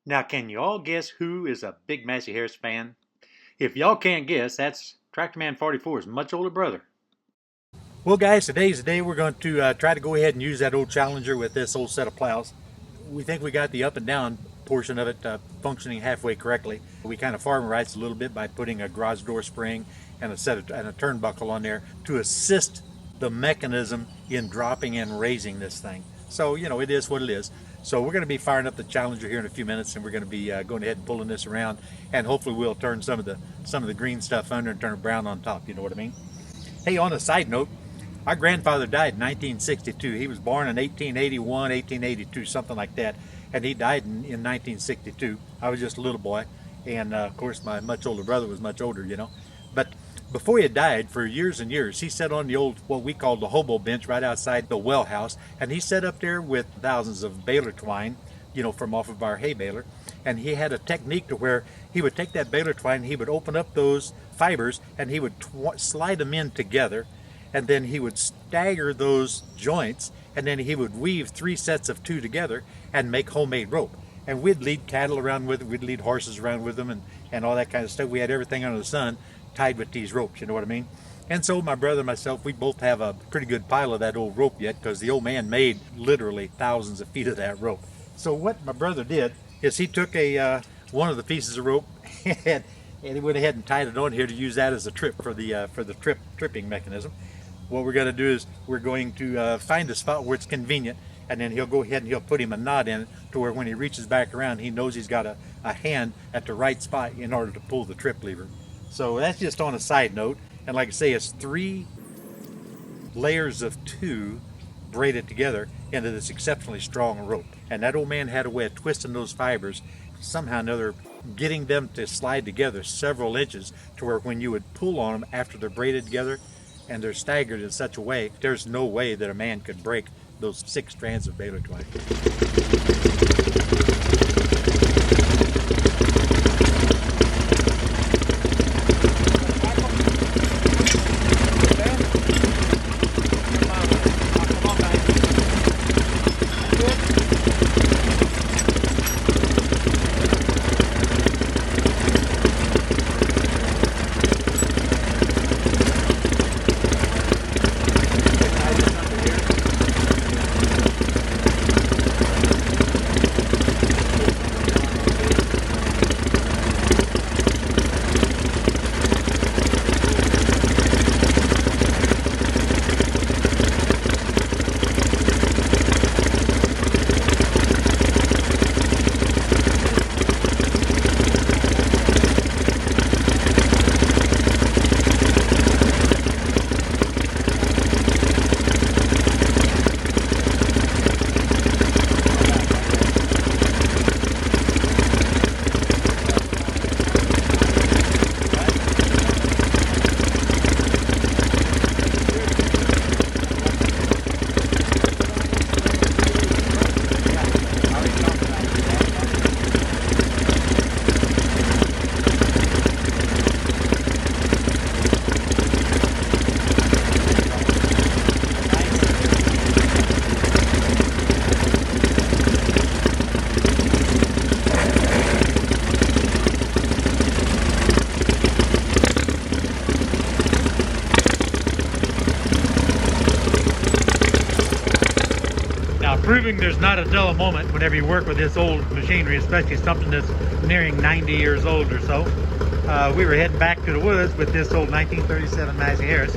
Now, can you all guess who is a big Massey Harris fan? If y'all can't guess, that's Tractorman 44's much older brother. Well, guys, today's the day we're going to try to go ahead and use that old Challenger with this old set of plows. We think we got the up and down portion of it functioning halfway correctly. We kind of farmerites a little bit by putting a garage door spring and a turnbuckle on there to assist the mechanism in dropping and raising this thing. So, you know, it is what it is. So we're going to be firing up the Challenger here in a few minutes, and we're going to be going ahead and pulling this around, and hopefully we'll turn some of the green stuff under and turn it brown on top. You know what I mean? Hey, on a side note, our grandfather died in 1962. He was born in 1881, 1882, something like that, and he died in 1962. I was just a little boy, and of course my much older brother was much older, you know. But before he died, for years and years, he sat on the old, what we called the hobo bench right outside the well house, and he sat up there with thousands of baler twine, you know, from off of our hay baler, and he had a technique to where he would take that baler twine, he would open up those fibers, and he would slide them in together, and then he would stagger those joints, and then he would weave 3 sets of 2 together and make homemade rope. And we'd lead cattle around with it, we'd lead horses around with them, and all that kind of stuff. We had everything under the sun tied with these ropes, you know what I mean? And so my brother and myself, we both have a pretty good pile of that old rope yet, because the old man made literally thousands of feet of that rope. So what my brother did is he took one of the pieces of rope and he went ahead and tied it on here to use that as a trip for the tripping mechanism. What we're going to do is we're going to find a spot where it's convenient, and then he'll go ahead and he'll put him a knot in it to where when he reaches back around, he knows he's got a hand at the right spot in order to pull the trip lever. So that's just on a side note. And like I say, it's 3 layers of 2 braided together into this exceptionally strong rope. And that old man had a way of twisting those fibers, somehow or another getting them to slide together several inches to where when you would pull on them after they're braided together and they're staggered in such a way, there's no way that a man could break those 6 strands of baler twine. Proving there's not a dull moment whenever you work with this old machinery, especially something that's nearing 90 years old or so. We were heading back to the woods with this old 1937 Massey Harris,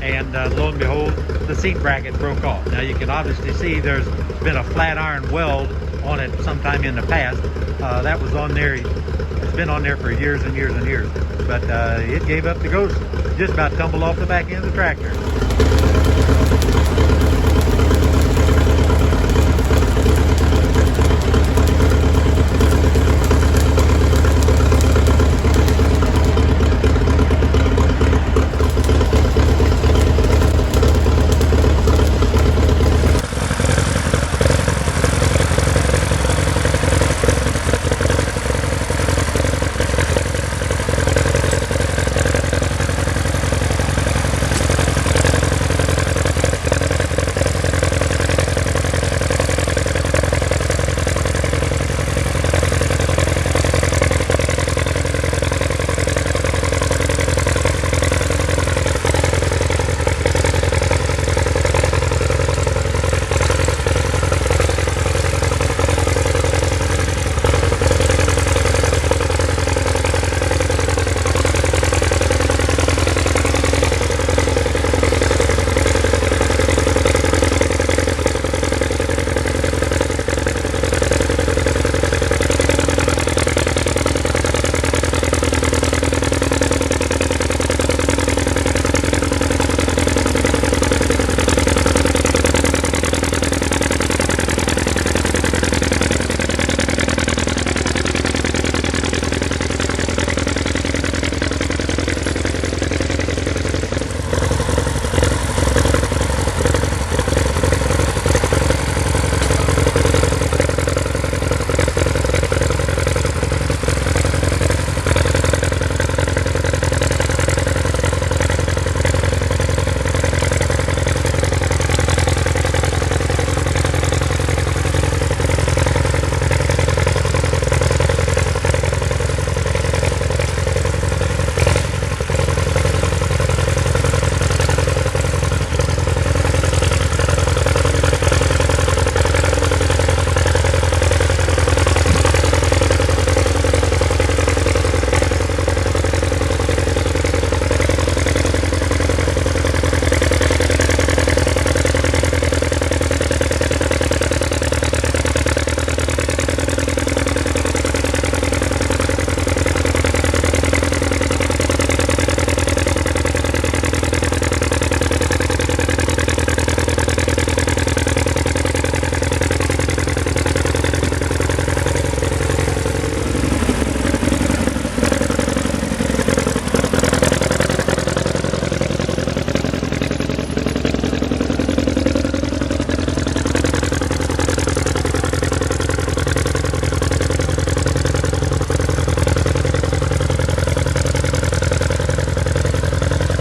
and lo and behold, the seat bracket broke off. Now you can obviously see there's been a flat iron weld on it sometime in the past. That was on there, it's been on there for years and years and years, but it gave up the ghost, just about tumbled off the back end of the tractor.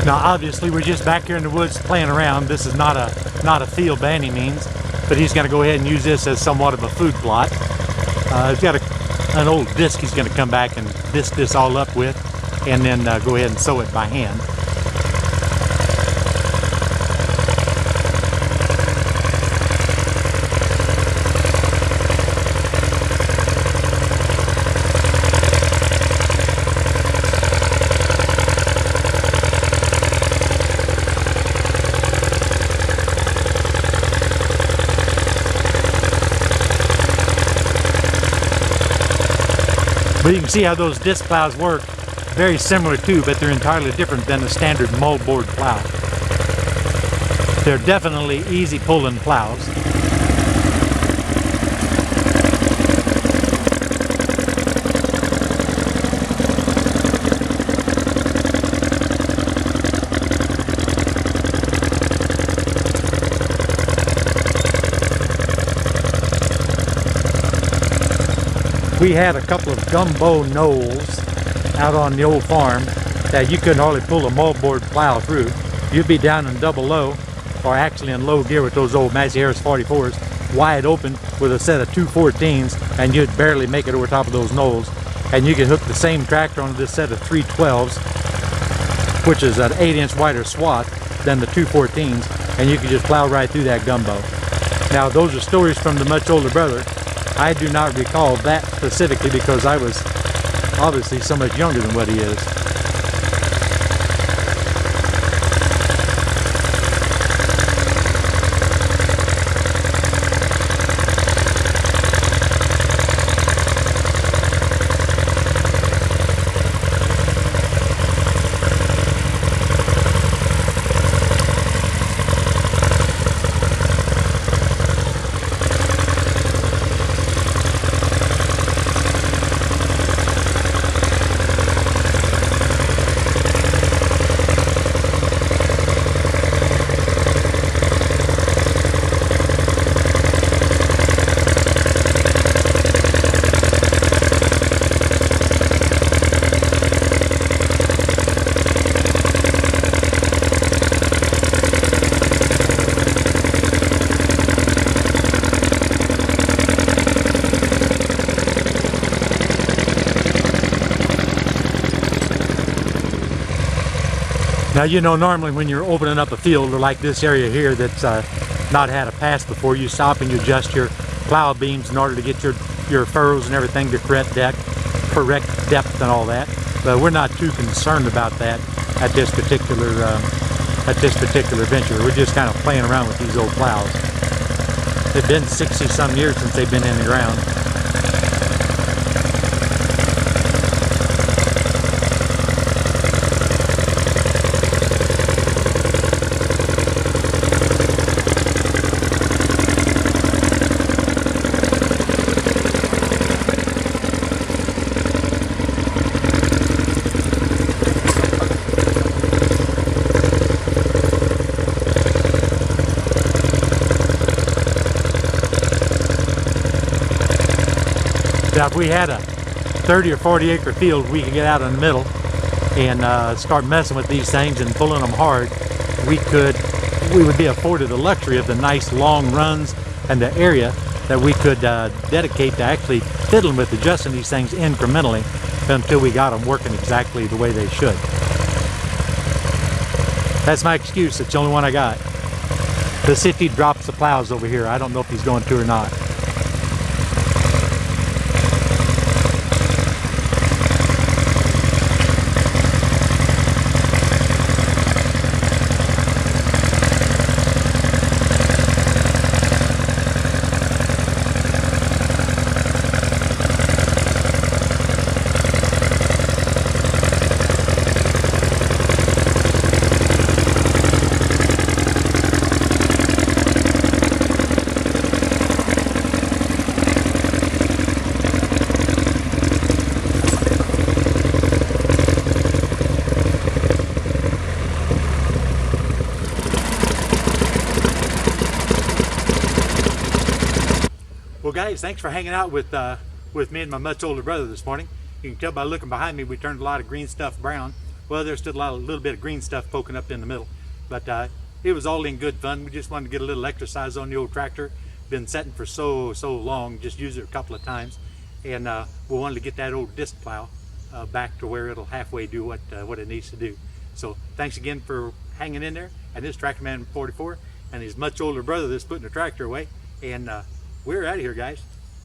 Now obviously we're just back here in the woods playing around. This is not a field by any means, but he's going to go ahead and use this as somewhat of a food plot. He's got an old disc he's going to come back and disc this all up with, and then go ahead and sow it by hand. But you can see how those disc plows work. Very similar too, but they're entirely different than the standard moldboard plow. They're definitely easy pulling plows. We had a couple of gumbo knolls out on the old farm that you couldn't hardly pull a moldboard plow through. You'd be down in double low, or actually in low gear with those old Massey Harris 44s, wide open with a set of 214s, and you'd barely make it over top of those knolls. And you could hook the same tractor onto this set of 312s, which is an 8-inch wider swath than the 214s, and you could just plow right through that gumbo. Now those are stories from the much older brother. I do not recall that specifically because I was obviously so much younger than what he is. Now, you know, normally when you're opening up a field or like this area here that's not had a pass before, you stop and you adjust your plow beams in order to get your furrows and everything to correct depth and all that. But we're not too concerned about that at this particular venture. We're just kind of playing around with these old plows. It's been 60 some years since they've been in the ground. Now, if we had a 30 or 40 acre field, we could get out in the middle and start messing with these things and pulling them hard. We would be afforded the luxury of the nice long runs and the area that we could dedicate to actually fiddling with adjusting these things incrementally until we got them working exactly the way they should. That's my excuse. It's the only one I got. Let's see if he drops the plows over here. I don't know if he's going to or not. Well, guys, thanks for hanging out with me and my much older brother this morning. You can tell by looking behind me, we turned a lot of green stuff brown. Well, there's still a little bit of green stuff poking up in the middle, but it was all in good fun. We just wanted to get a little exercise on the old tractor. Been setting for so long, just used it a couple of times, and we wanted to get that old disc plow back to where it'll halfway do what it needs to do. So thanks again for hanging in there. And this Tractorman 44 and his much older brother that's putting the tractor away, and we're out of here, guys.